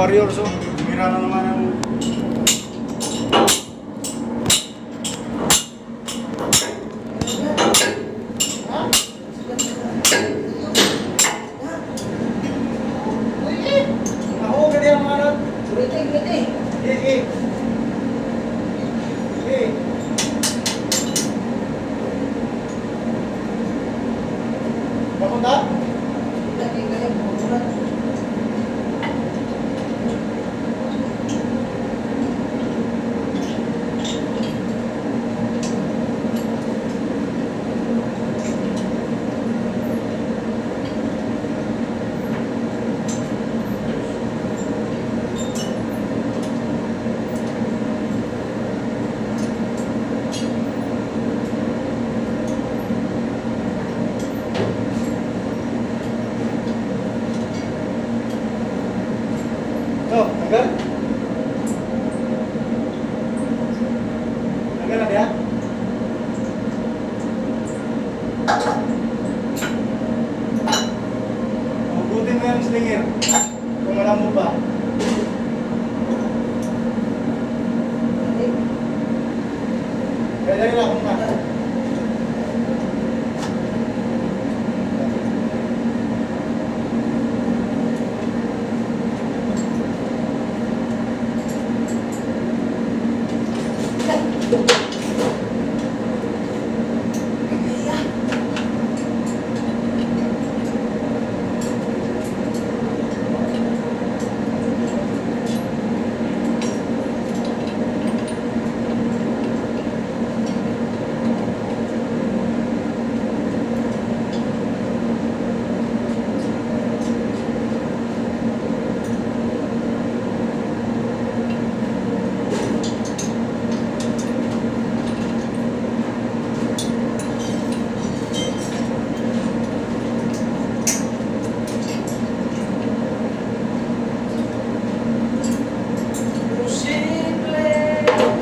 Warriors, oh. Bumira na naman ang... Ako, ganyan ang mga nat. Papunta? Oh, tagal? Tagal na dia? Mabutin mo yung slinger. Kung alam mo ba. Kaya dali lang kung na.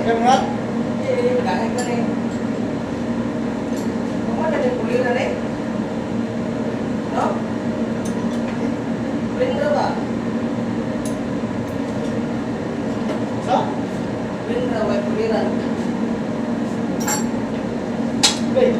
Kaya nga? Kahit na rin. Kung ano, nagpuli na rin. No? Pwede na ba? Sa? Pwede na ba? Puliran. Wait.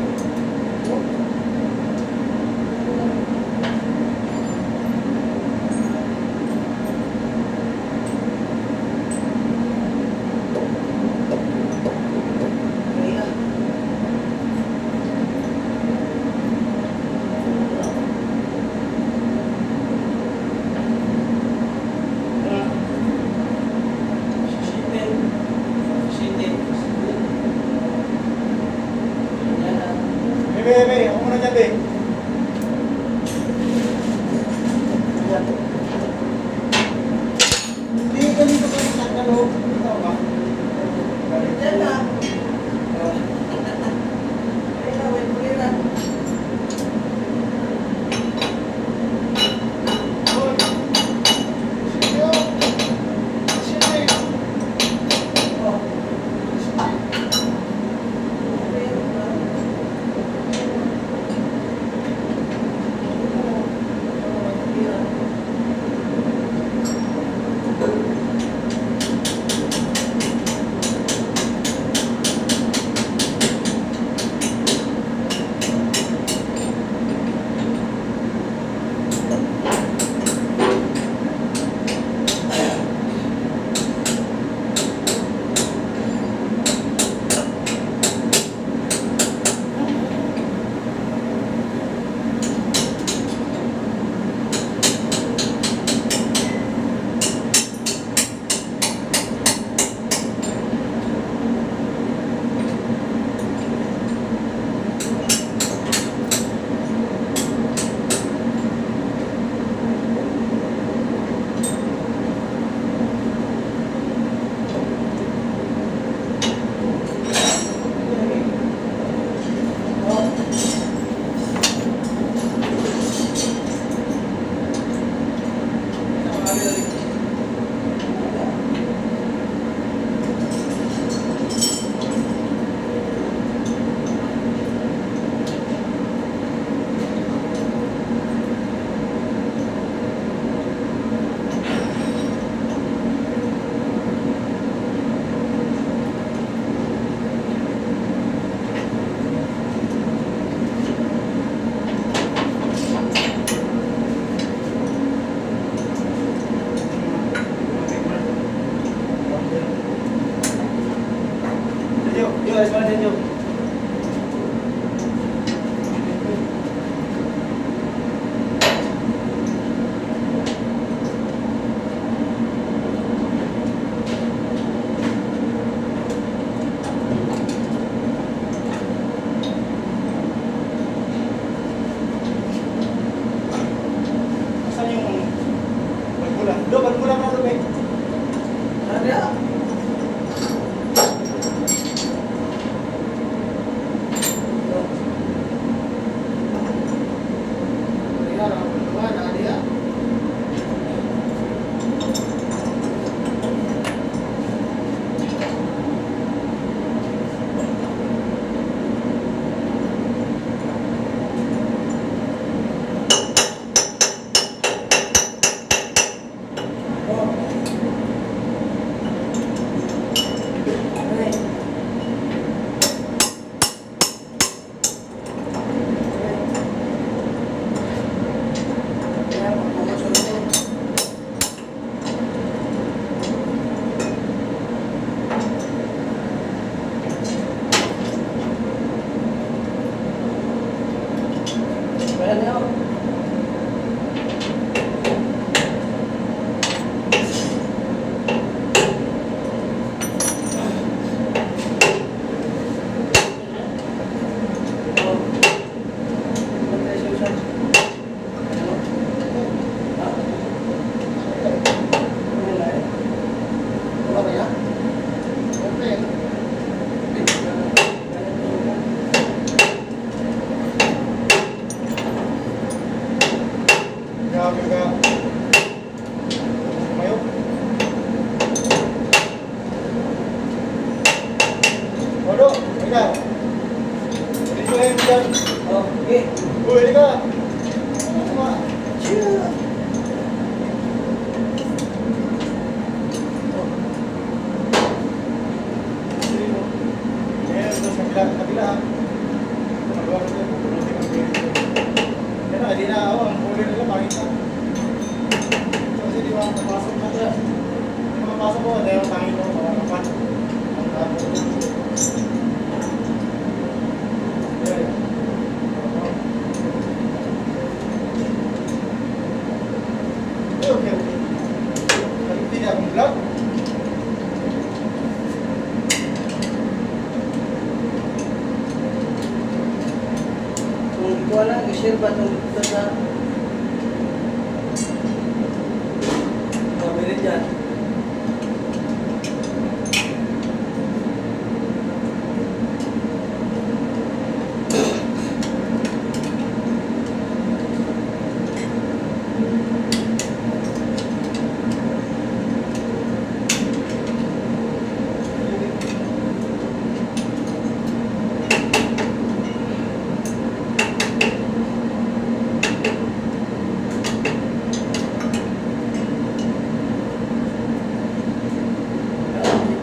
alis mana dyan, Jo? Asan yung balbulan? Do, balbulan na, Ruben. Ada. Grabe ka. Mayo. Bodo, halika. Dito kayo dyan. Okay. Uy, halika. Ano ba? Cheer. Ayan, ito sa kabila, ha. Magawa ko dyan, pupulutin ang pilit ko. Yan na, di na ako. Ang huli nila, makita. Kasi di ba, napasok na siya. Di ba, mapasok ko, dahil ang tangin ko, makakapan. Ang tapo. Ayan. Okay, okay. Hindi niya akong vlog. Kung wala, i-share ba itong dito sa pabili dyan?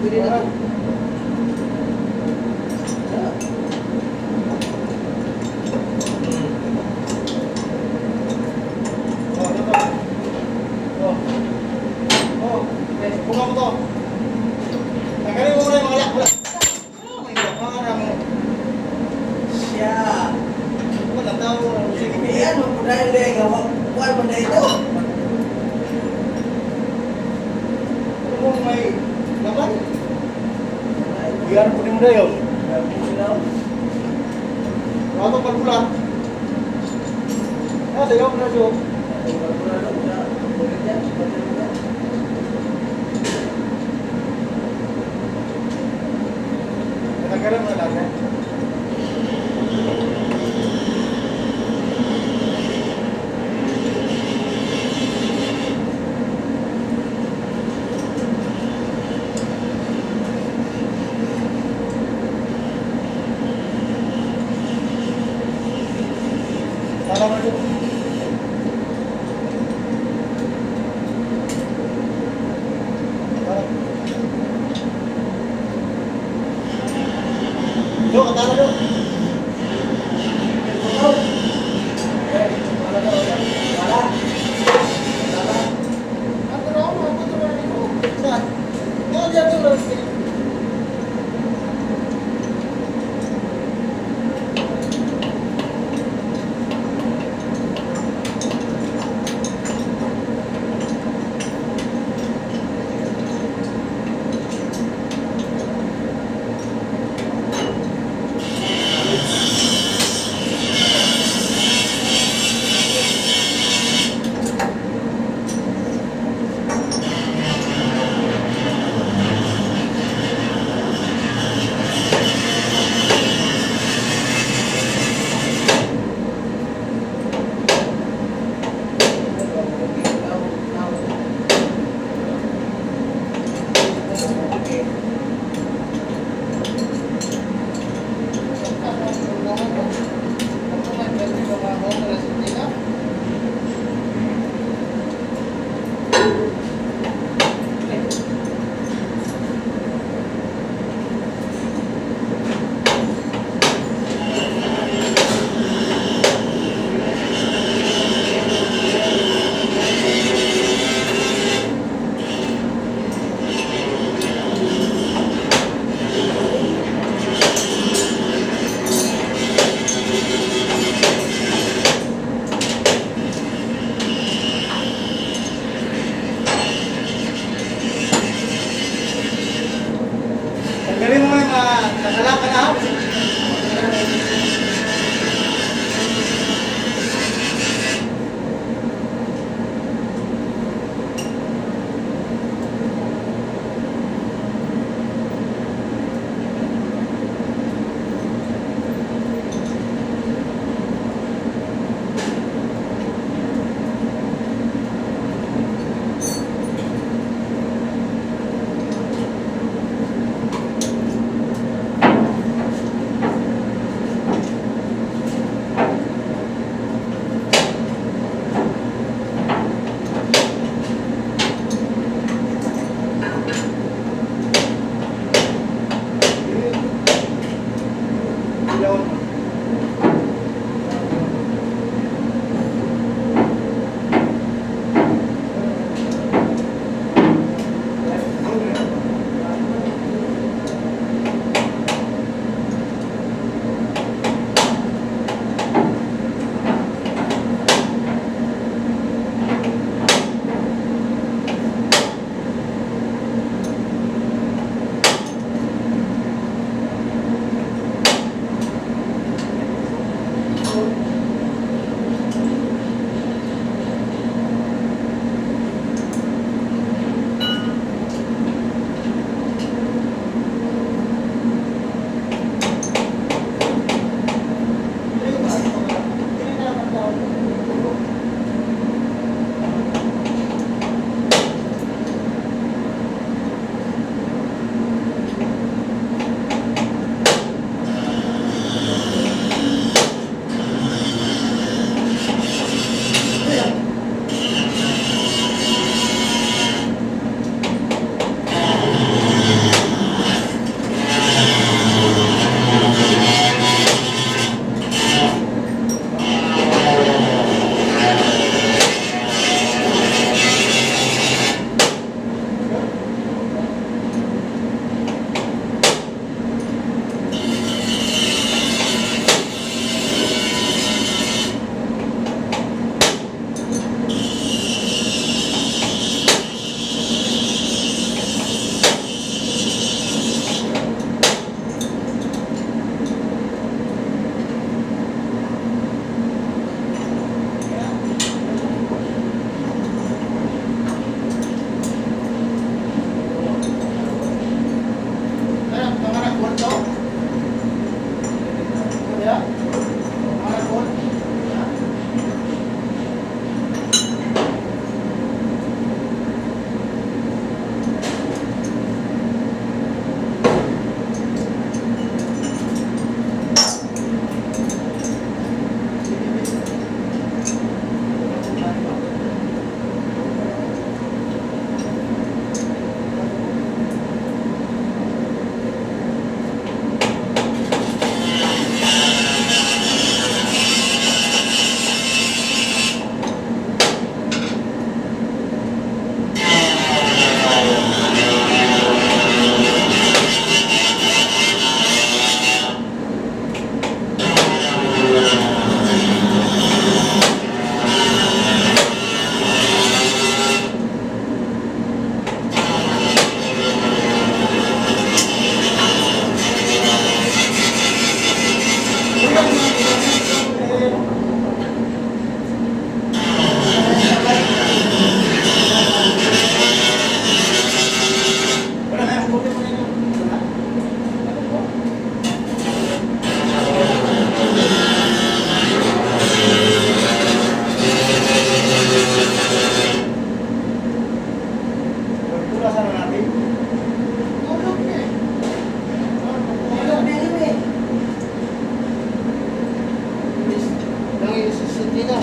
Pwede na ito. Oh, ano to? Oh. Oh, okay. Bunga mo to. Tanggalin mo muna yung mga yak. Wala. Ah, may yak. Mga na mo. Siya. Wala tao. Sige. Iyan mo po dahil dahil gawa. Buwan mo na ito. Ano mo may laman? Biar po din mo na yun. Ano pa pula? Ah, sayaw mo na siyo. Natanggalan mo na lang yan. Tala mo na siyo. kasama natin? Tulog na eh. Tulog na yun eh. Nangisisindi na.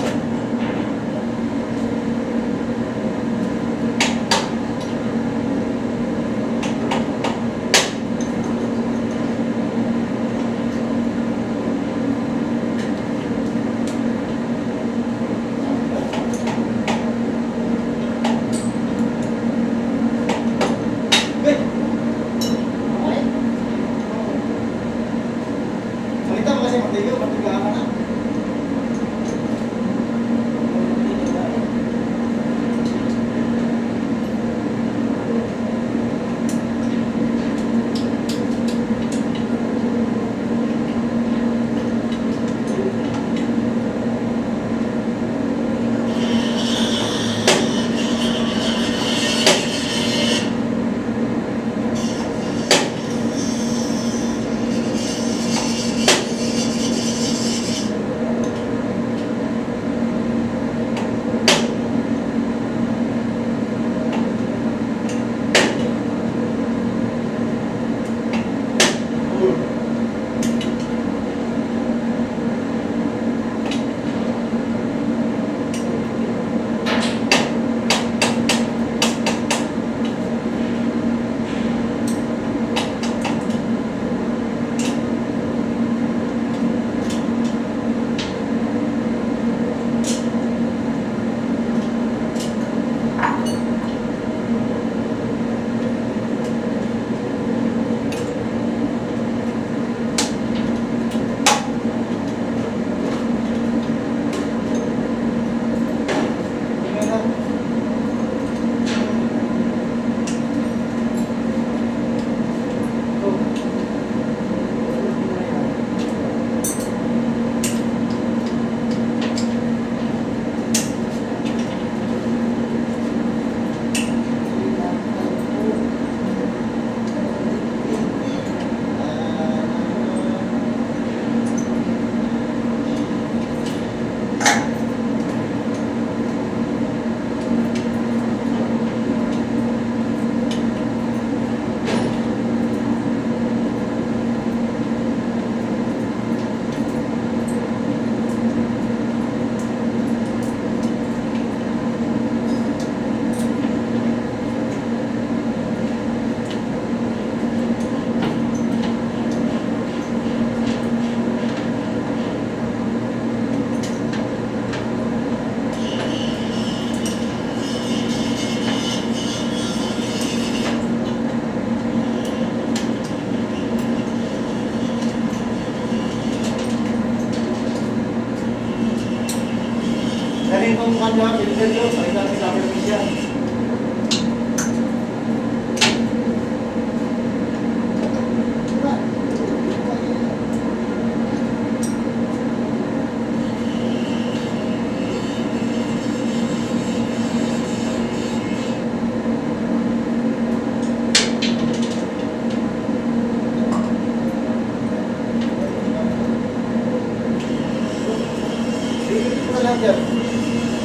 Wait! Salita mo kasi matigaw, matigaw ka na. Tingnan na. Dali itong kanya, pinigyan nyo, pakita natin sa amin siya. Dikit ko na lang dyan.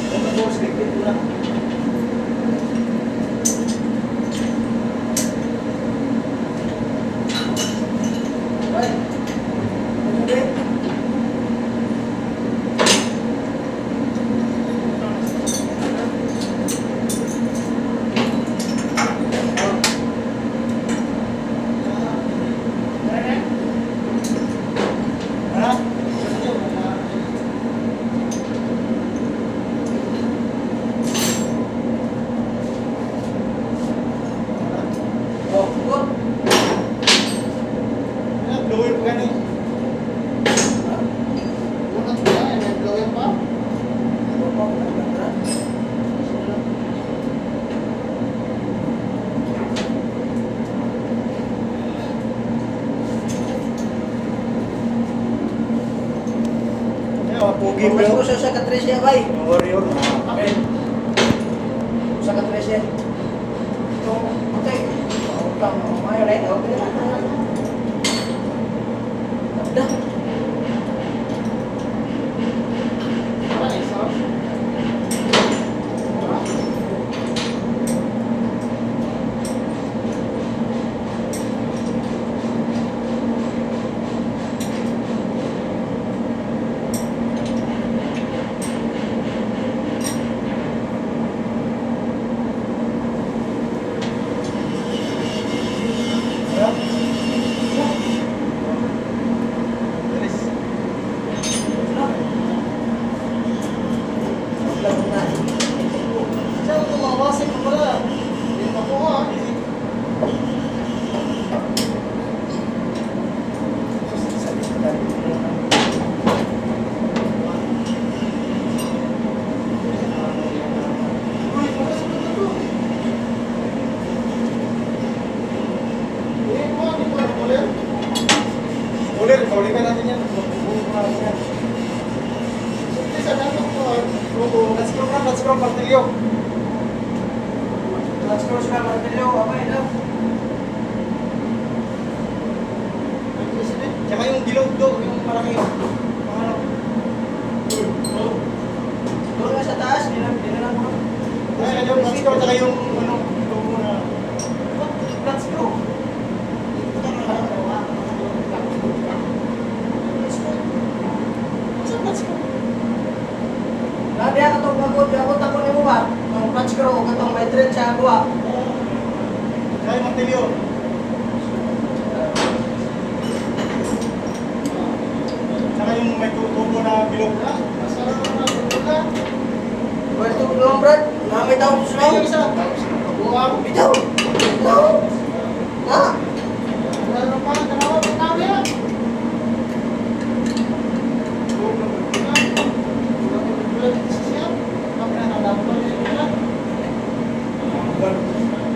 Kung mag-force, dikit ko na. Ay. Okay. Ha? Oh, good. Blower pa gani. Unang kaya, may blowing pa. Ayan, pogi pa Mas yun. ko sa Katresya, bay. Mga warrior. Amen. Sa Katresya. So, okay. Utang, mayo na ito. Okay na. Dah. Ano, isa? martilyo. Clutch cross na, martilyo, okay na. Tsaka yung dilog do, yung malaki. Ano? Doon nga sa taas, dinalang mo. Ay, yung martilyo, tsaka yung ano, dilog mo na. Clutch cross. Labi ako itong pagod, ako takon mo ba? Ang clutch cross, katong may thread sa agwa. Tsaka yung martilyo. Tsaka yung may tubo na bilog na. Masarap na pagkula. Pwede ito belum Brad, namay tao sa Ay, yung slow. isa. Buang. Bitaw! Bitaw! Ha? Lalo pa, dalawa pa kami yan.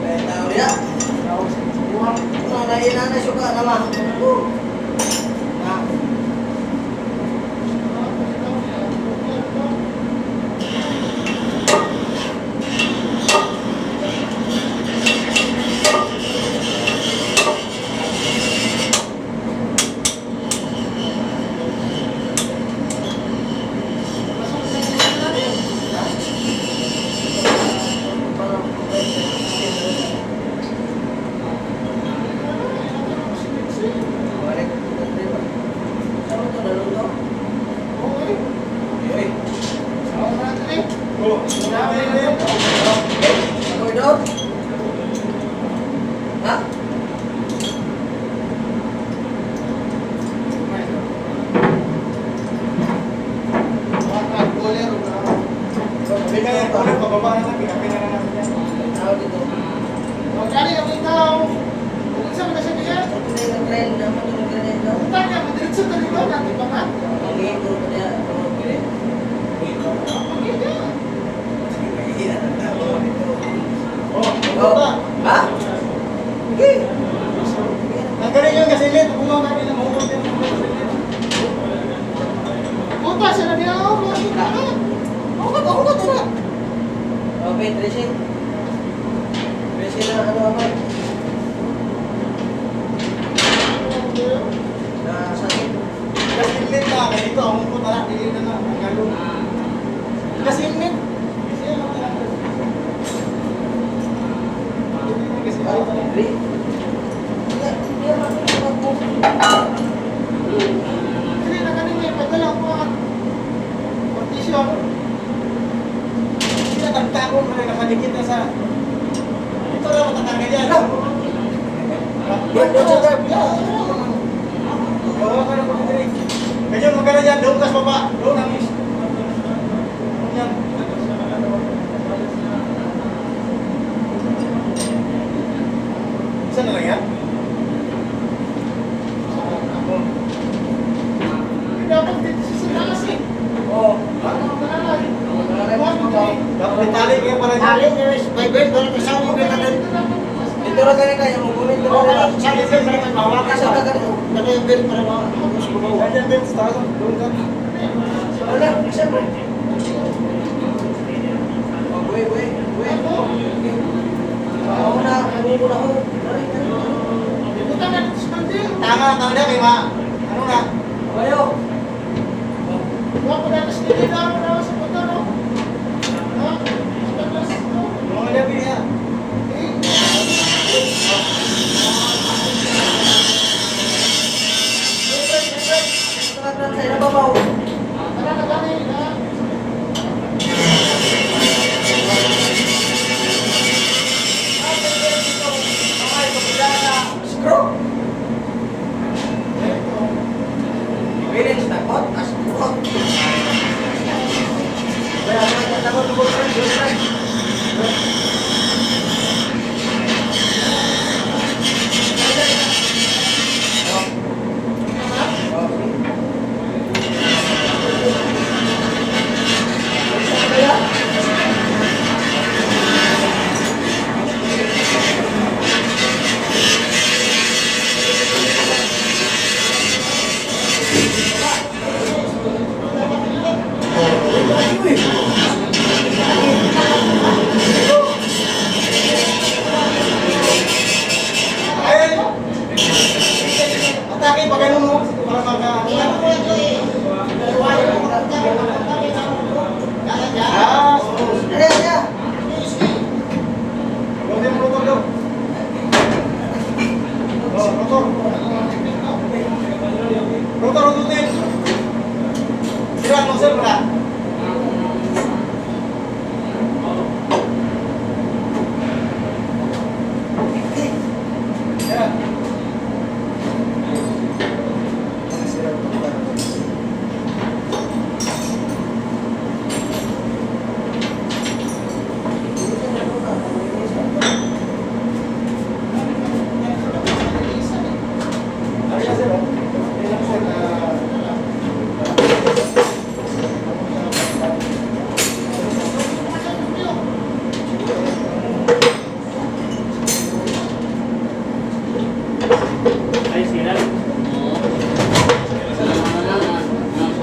Eh, tao dia. Kung nainan na suka naman. Ha? Balik. Saan ito naluto? Yoy. Oh, marami na yun. Ako daw? Ha? Sabi ka yan, ulit pababa na sa pinapin na natin yan. Tawag dito. Ito yung trend na matulog na ito. Ang hito ko niya. Ano pili? Mahihira ng tao nito. Oh, Oh. baba. Ha? Sige. Tanggalin yung gasilid. Bumaw natin na mahulog yan. Ako ka na. Okay, dressing. Dressing na ano naman. Na sakit. Gasilid na. Ganito, ang po tala. Dili na na. Tanggalon. Gasilid. Dri. Hindi naman ako Tagtako mo na nakadikit na sa... Ito lang matatanggal yan. Bawa ka na pag-drink. Medyo magkala dyan. Doon kas baba. Doon ang is. Yan. Saan na lang yan? Oo. Dapat itali kayo para dyan. Ito lang ganun kaya mugunit ko na. Isa ka ganun. Ganyan din. Doon ka. Wala, isa pa. Oh, buhay. Ako na, nagugulo ako. Tanga na kayo ma. Ano na? Ayo. Mga labi niya. Sa inababaw. Screw. Willing sa takot. Screw. Kaya takot lubog sa rotor. Rotor, rotutin. Sira, no, sir, wala. Sira. Sira, rotor. Ano siya, sir, oh? Ano lang, sir, Ay, sila.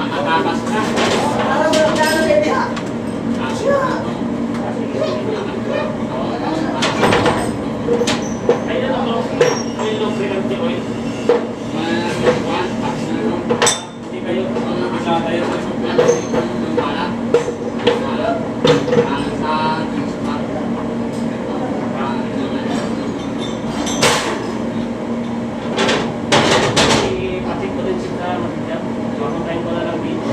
Nakatakas na. Parang walang gano'n din niya. Ay, ano to? Ay, long preventive oil. Hindi kayo magkatayo sa i-patik ko din siya sa matigyan. Mapuntahin ko na lang dito.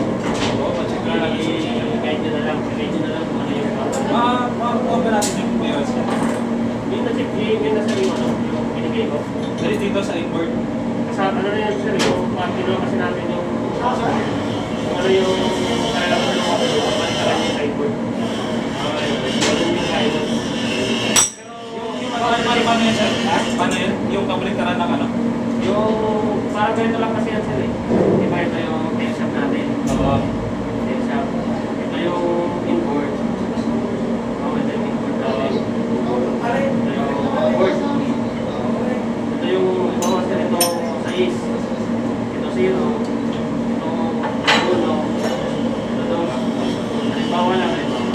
Oo, pa-check na lang. I-guide nyo na lang. I-guide nyo na lang kung ano yung Makakuha ba natin yung clearance niya? Dito, check. Yung nasa yung ano, yung binigay ko. Dali dito sa inboard. Sa ano na yan, sir, yung kinuha kasi namin yung ano yung kailangan ko yung pagpapalitan yung sideboard. Okay, ganun yung sideboard. Paano yan, sir? Paano yan? Yung kabaliktaran ng ano? Yung parang ganito lang kasi yan, sir eh. Di ba ito yung tail shop natin? Oo. Tail shop. Ito yung inboard. Okay, ito yung inboard natin. Ito yung board. Ito yung, ito sir, ito sa is. Ito zero. Ito uno. Ito dos. Halimbawa lang, halimbawa.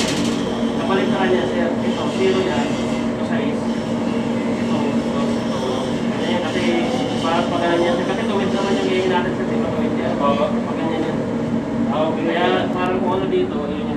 Kapaligtaran niya sir. Ito zero yan. Ito sa is. Ito dos. Ito uno. Ganyan yan kasi parang pag ganyan yan. Kasi tuwid naman yung gagawin natin sa diba tuwid yan. Oo. Pag ganyan yan. Okay. Kaya parang kung ano dito, yun